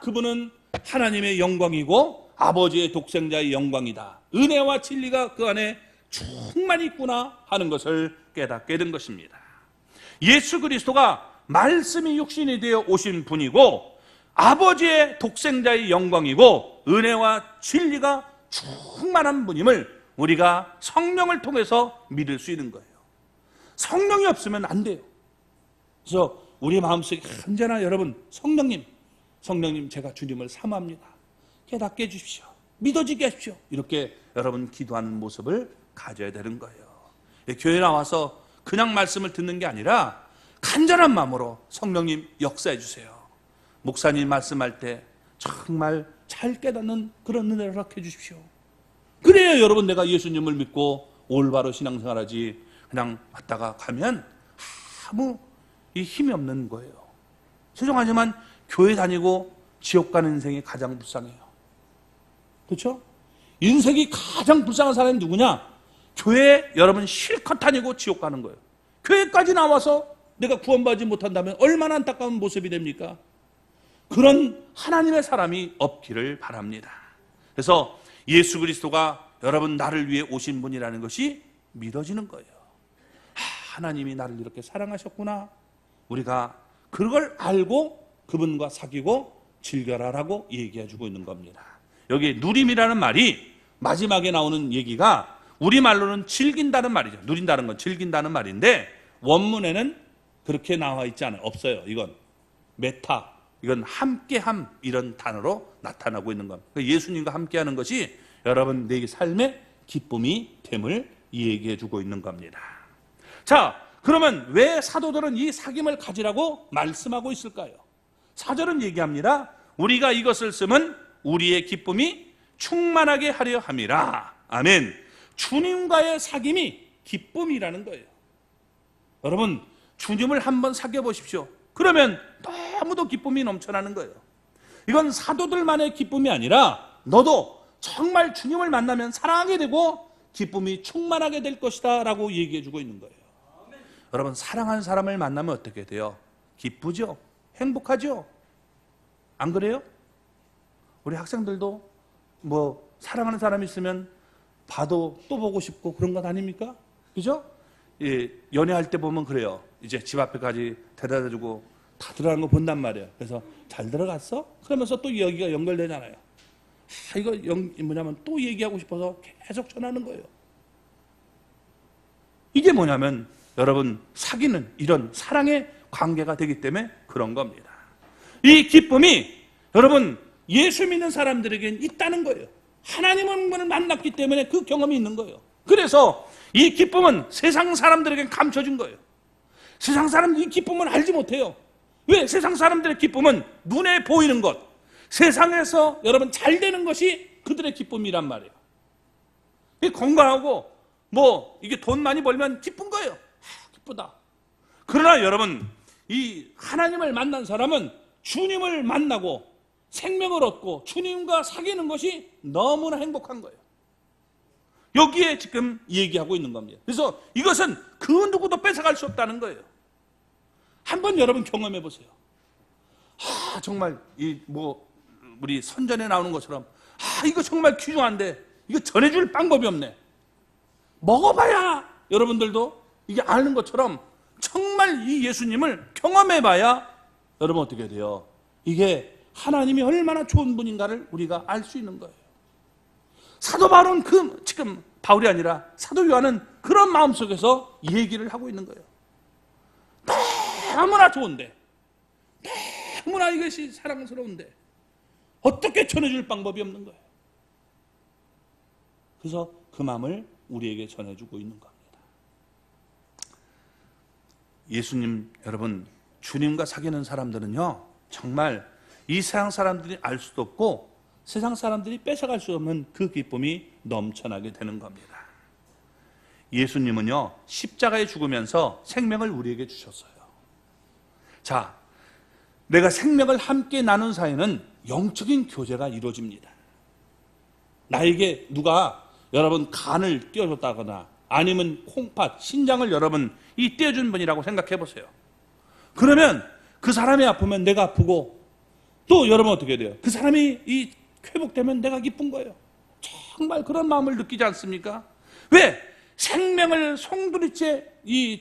그분은 하나님의 영광이고 아버지의 독생자의 영광이다. 은혜와 진리가 그 안에 충만히 있구나 하는 것을 깨닫게 된 것입니다. 예수 그리스도가 말씀이 육신이 되어 오신 분이고 아버지의 독생자의 영광이고 은혜와 진리가 충만한 분임을 우리가 성령을 통해서 믿을 수 있는 거예요. 성령이 없으면 안 돼요. 그래서 우리 마음속에 언제나 여러분 성령님 제가 주님을 사모합니다. 깨닫게 해주십시오. 믿어지게 하십시오. 이렇게 여러분 기도하는 모습을 가져야 되는 거예요. 교회 나와서 그냥 말씀을 듣는 게 아니라 간절한 마음으로 성령님 역사해 주세요. 목사님 말씀할 때 정말 잘 깨닫는 그런 은혜를 허락해 주십시오. 그래야 여러분 내가 예수님을 믿고 올바로 신앙생활하지 그냥 왔다가 가면 아무 힘이 없는 거예요. 죄송하지만 교회 다니고 지옥 가는 인생이 가장 불쌍해요. 그렇죠? 인생이 가장 불쌍한 사람이 누구냐? 교회 여러분 실컷 다니고 지옥 가는 거예요. 교회까지 나와서 내가 구원받지 못한다면 얼마나 안타까운 모습이 됩니까? 그런 하나님의 사람이 없기를 바랍니다. 그래서 예수 그리스도가 여러분 나를 위해 오신 분이라는 것이 믿어지는 거예요. 하나님이 나를 이렇게 사랑하셨구나. 우리가 그걸 알고 그분과 사귀고 즐겨라라고 얘기해주고 있는 겁니다. 여기 누림이라는 말이 마지막에 나오는 얘기가 우리말로는 즐긴다는 말이죠. 누린다는 건 즐긴다는 말인데 원문에는 그렇게 나와 있지 않아요. 없어요. 이건 메타, 이건 함께함 이런 단어로 나타나고 있는 겁니다. 예수님과 함께하는 것이 여러분 내 삶의 기쁨이 됨을 얘기해 주고 있는 겁니다. 자, 그러면 왜 사도들은 이 사귐을 가지라고 말씀하고 있을까요? 4절은 얘기합니다. 우리가 이것을 쓰면 우리의 기쁨이 충만하게 하려 함이라. 아멘. 주님과의 사귐이 기쁨이라는 거예요. 여러분 주님을 한번 사귀어 보십시오. 그러면 너무도 기쁨이 넘쳐나는 거예요. 이건 사도들만의 기쁨이 아니라 너도 정말 주님을 만나면 사랑하게 되고 기쁨이 충만하게 될 것이다 라고 얘기해 주고 있는 거예요. 여러분 사랑하는 사람을 만나면 어떻게 돼요? 기쁘죠? 행복하죠? 안 그래요? 우리 학생들도 뭐 사랑하는 사람이 있으면 봐도 또 보고 싶고 그런 것 아닙니까? 그죠? 예, 연애할 때 보면 그래요. 이제 집 앞에까지 데려다 주고 다 들어가는 거 본단 말이에요. 그래서 잘 들어갔어? 그러면서 또 여기가 연결되잖아요. 이거 뭐냐면 또 얘기하고 싶어서 계속 전하는 거예요. 이게 뭐냐면 여러분 사귀는 이런 사랑의 관계가 되기 때문에 그런 겁니다. 이 기쁨이 여러분 예수 믿는 사람들에게는 있다는 거예요. 하나님을 만났기 때문에 그 경험이 있는 거예요. 그래서 이 기쁨은 세상 사람들에게는 감춰진 거예요. 세상 사람들이 이 기쁨을 알지 못해요. 왜? 세상 사람들의 기쁨은 눈에 보이는 것, 세상에서 여러분 잘 되는 것이 그들의 기쁨이란 말이에요. 건강하고 뭐 이게 돈 많이 벌면 기쁜 거예요. 기쁘다. 그러나 여러분 이 하나님을 만난 사람은 주님을 만나고 생명을 얻고 주님과 사귀는 것이 너무나 행복한 거예요. 여기에 지금 얘기하고 있는 겁니다. 그래서 이것은 그 누구도 뺏어갈 수 없다는 거예요. 한번 여러분 경험해 보세요. 정말 이 뭐 우리 선전에 나오는 것처럼 이거 정말 귀중한데 이거 전해줄 방법이 없네. 먹어봐야 여러분들도 이게 아는 것처럼 정말 이 예수님을 경험해봐야 여러분 어떻게 돼요? 이게 하나님이 얼마나 좋은 분인가를 우리가 알 수 있는 거예요. 사도 바울은 지금 바울이 아니라 사도 요한은 그런 마음속에서 얘기를 하고 있는 거예요. 너무나 좋은데, 너무나 이것이 사랑스러운데 어떻게 전해줄 방법이 없는 거예요. 그래서 그 마음을 우리에게 전해주고 있는 겁니다. 예수님 여러분, 주님과 사귀는 사람들은요 정말 이 세상 사람들이 알 수도 없고 세상 사람들이 뺏어갈 수 없는 그 기쁨이 넘쳐나게 되는 겁니다. 예수님은요 십자가에 죽으면서 생명을 우리에게 주셨어요. 자, 내가 생명을 함께 나눈 사이는 영적인 교제가 이루어집니다. 나에게 누가 여러분 간을 띄워줬다거나 아니면 콩팥, 신장을 여러분 이 띄워준 분이라고 생각해 보세요. 그러면 그 사람이 아프면 내가 아프고 또 여러분 어떻게 돼요? 그 사람이 이 회복되면 내가 기쁜 거예요. 정말 그런 마음을 느끼지 않습니까? 왜? 생명을 송두리째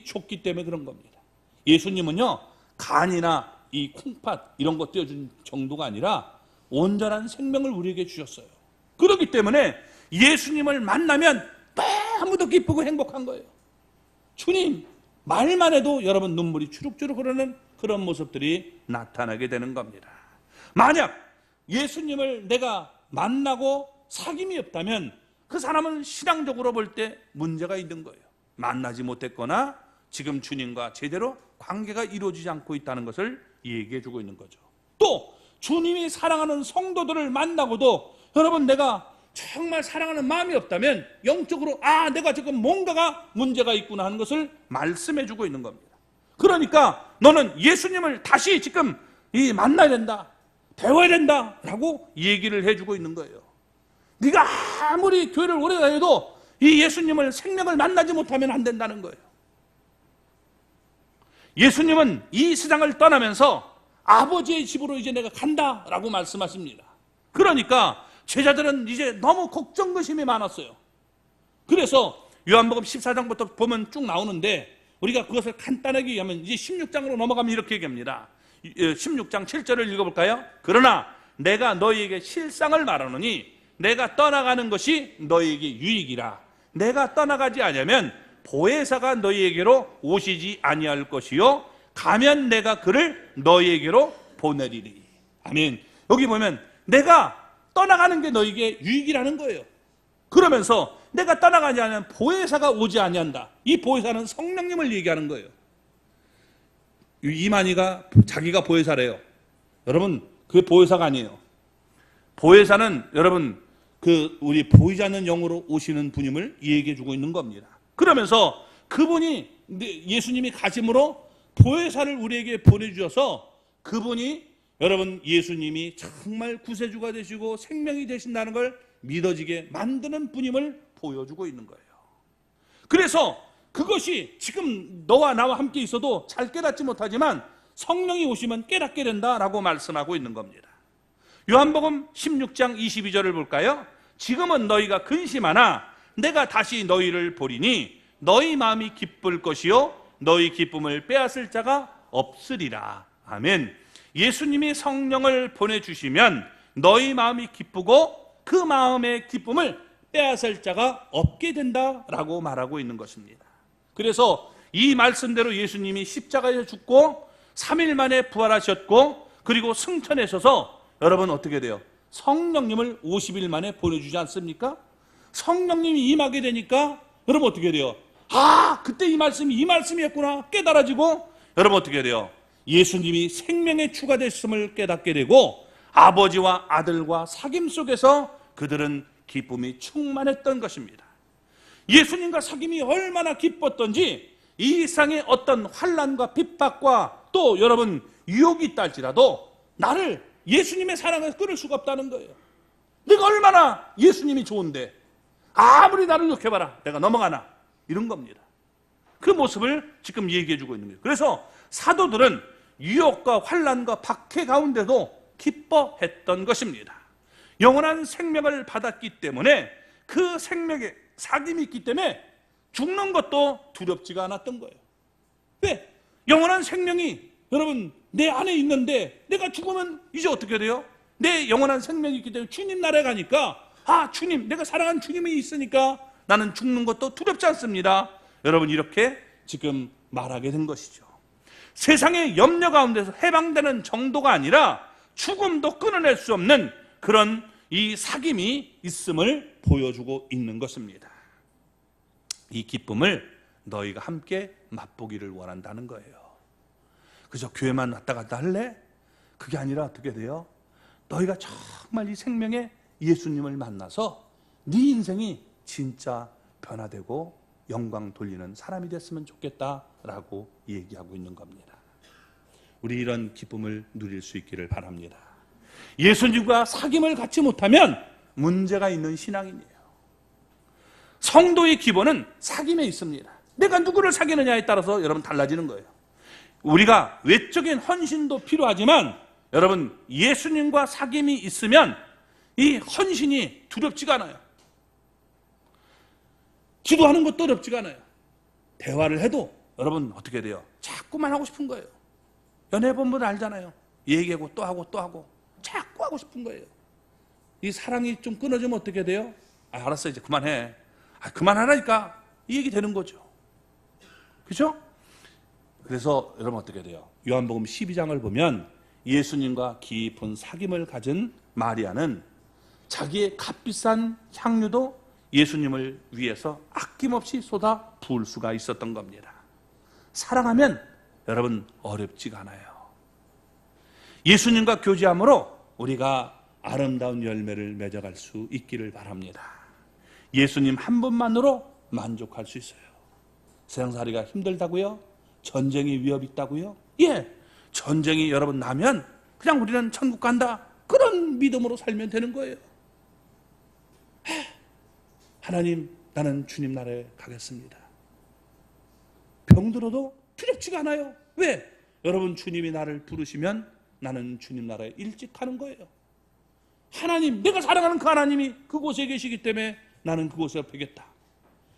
줬기 때문에 그런 겁니다. 예수님은요 간이나 이 콩팥 이런 거 띄워준 정도가 아니라 온전한 생명을 우리에게 주셨어요. 그렇기 때문에 예수님을 만나면 너무도 기쁘고 행복한 거예요. 주님 말만 해도 여러분 눈물이 주룩주룩 흐르는 그런 모습들이 나타나게 되는 겁니다. 만약 예수님을 내가 만나고 사귐이 없다면 그 사람은 신앙적으로 볼 때 문제가 있는 거예요. 만나지 못했거나 지금 주님과 제대로 관계가 이루어지지 않고 있다는 것을 얘기해 주고 있는 거죠. 또 주님이 사랑하는 성도들을 만나고도 여러분 내가 정말 사랑하는 마음이 없다면 영적으로 내가 지금 뭔가가 문제가 있구나 하는 것을 말씀해 주고 있는 겁니다. 그러니까 너는 예수님을 다시 지금 만나야 된다, 배워야 된다 라고 얘기를 해주고 있는 거예요. 네가 아무리 교회를 오래 다녀도 이 예수님을 생명을 만나지 못하면 안 된다는 거예요. 예수님은 이 세상을 떠나면서 아버지의 집으로 이제 내가 간다라고 말씀하십니다. 그러니까 제자들은 이제 너무 걱정거심이 많았어요. 그래서 요한복음 14장부터 보면 쭉 나오는데 우리가 그것을 간단하게 얘기하면 이제 16장으로 넘어가면 이렇게 얘기합니다. 16장 7절을 읽어볼까요? 그러나 내가 너희에게 실상을 말하노니 내가 떠나가는 것이 너희에게 유익이라. 내가 떠나가지 않으면 보혜사가 너희에게로 오시지 아니할 것이요 가면 내가 그를 너희에게로 보내리리. 아멘. 여기 보면 내가 떠나가는 게 너희에게 유익이라는 거예요. 그러면서 내가 떠나가지 않으면 보혜사가 오지 아니한다. 이 보혜사는 성령님을 얘기하는 거예요. 이만희가 자기가 보혜사래요. 여러분, 그 보혜사가 아니에요. 보혜사는 여러분 우리 보이지 않는 영으로 오시는 분임을 얘기해 주고 있는 겁니다. 그러면서 그분이 예수님이 가심으로 보혜사를 우리에게 보내주셔서 그분이 여러분 예수님이 정말 구세주가 되시고 생명이 되신다는 걸 믿어지게 만드는 분임을 보여주고 있는 거예요. 그래서 그것이 지금 너와 나와 함께 있어도 잘 깨닫지 못하지만 성령이 오시면 깨닫게 된다라고 말씀하고 있는 겁니다. 요한복음 16장 22절을 볼까요? 지금은 너희가 근심하나 내가 다시 너희를 보리니 너희 마음이 기쁠 것이요 너희 기쁨을 빼앗을 자가 없으리라. 아멘. 예수님이 성령을 보내주시면 너희 마음이 기쁘고 그 마음의 기쁨을 빼앗을 자가 없게 된다라고 말하고 있는 것입니다. 그래서 이 말씀대로 예수님이 십자가에 죽고 3일 만에 부활하셨고 그리고 승천하셔서 여러분 어떻게 돼요? 성령님을 50일 만에 보내주지 않습니까? 성령님이 임하게 되니까 여러분 어떻게 돼요? 아, 그때 이 말씀이었구나 깨달아지고 여러분 어떻게 돼요? 예수님이 생명의 주가 됐음을 깨닫게 되고 아버지와 아들과 사귐 속에서 그들은 기쁨이 충만했던 것입니다. 예수님과 사귐이 얼마나 기뻤던지 이 세상의 어떤 환난과 핍박과 또 여러분 유혹이 있다 할지라도 나를 예수님의 사랑을 끊을 수가 없다는 거예요. 내가 얼마나 예수님이 좋은데 아무리 나를 욕해봐라 내가 넘어가나 이런 겁니다. 그 모습을 지금 얘기해 주고 있는 거예요. 그래서 사도들은 유혹과 환난과 박해 가운데도 기뻐했던 것입니다. 영원한 생명을 받았기 때문에 그 생명에 사귐이 있기 때문에 죽는 것도 두렵지가 않았던 거예요. 왜? 영원한 생명이 여러분 내 안에 있는데 내가 죽으면 이제 어떻게 돼요? 내 영원한 생명이 있기 때문에 주님 나라에 가니까 아 주님 내가 사랑하는 주님이 있으니까 나는 죽는 것도 두렵지 않습니다. 여러분 이렇게 지금 말하게 된 것이죠. 세상의 염려 가운데서 해방되는 정도가 아니라 죽음도 끊어낼 수 없는 그런 이 사귐이 있음을 보여주고 있는 것입니다. 이 기쁨을 너희가 함께 맛보기를 원한다는 거예요. 그저 교회만 왔다 갔다 할래? 그게 아니라 어떻게 돼요? 너희가 정말 이 생명의 예수님을 만나서 네 인생이 진짜 변화되고 영광 돌리는 사람이 됐으면 좋겠다라고 얘기하고 있는 겁니다. 우리 이런 기쁨을 누릴 수 있기를 바랍니다. 예수님과 사귐을 갖지 못하면 문제가 있는 신앙인이에요. 성도의 기본은 사귐에 있습니다. 내가 누구를 사귀느냐에 따라서 여러분 달라지는 거예요. 우리가 외적인 헌신도 필요하지만 여러분 예수님과 사귐이 있으면 이 헌신이 두렵지가 않아요. 기도하는 것도 어렵지가 않아요. 대화를 해도 여러분 어떻게 돼요? 자꾸만 하고 싶은 거예요. 연애본분 알잖아요. 얘기하고 또 하고 또 하고 자꾸 하고 싶은 거예요. 이 사랑이 좀 끊어지면 어떻게 돼요? 아, 알았어 이제 그만해. 아, 그만하라니까 이 얘기 되는 거죠. 그렇죠? 그래서 여러분 어떻게 돼요? 요한복음 12장을 보면 예수님과 깊은 사귐을 가진 마리아는 자기의 값비싼 향유도 예수님을 위해서 아낌없이 쏟아 부을 수가 있었던 겁니다. 사랑하면 여러분 어렵지가 않아요. 예수님과 교제함으로 우리가 아름다운 열매를 맺어갈 수 있기를 바랍니다. 예수님 한 분만으로 만족할 수 있어요. 세상살이가 힘들다고요? 전쟁이 위협이 있다고요? 예, 전쟁이 여러분 나면 그냥 우리는 천국 간다 그런 믿음으로 살면 되는 거예요. 하나님 나는 주님 나라에 가겠습니다. 병들어도 두렵지가 않아요. 왜? 여러분 주님이 나를 부르시면 나는 주님 나라에 일찍 가는 거예요. 하나님, 내가 사랑하는 그 하나님이 그곳에 계시기 때문에 나는 그곳에 베겠다.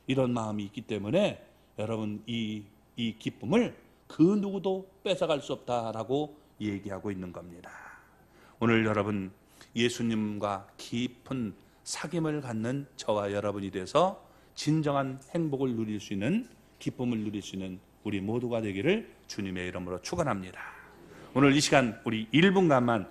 이런 마음이 있기 때문에 여러분 이 기쁨을 그 누구도 뺏어갈 수 없다라고 얘기하고 있는 겁니다. 오늘 여러분 예수님과 깊은 사귐을 갖는 저와 여러분이 돼서 진정한 행복을 누릴 수 있는, 기쁨을 누릴 수 있는 우리 모두가 되기를 주님의 이름으로 축원합니다. 오늘 이 시간 우리 1분간만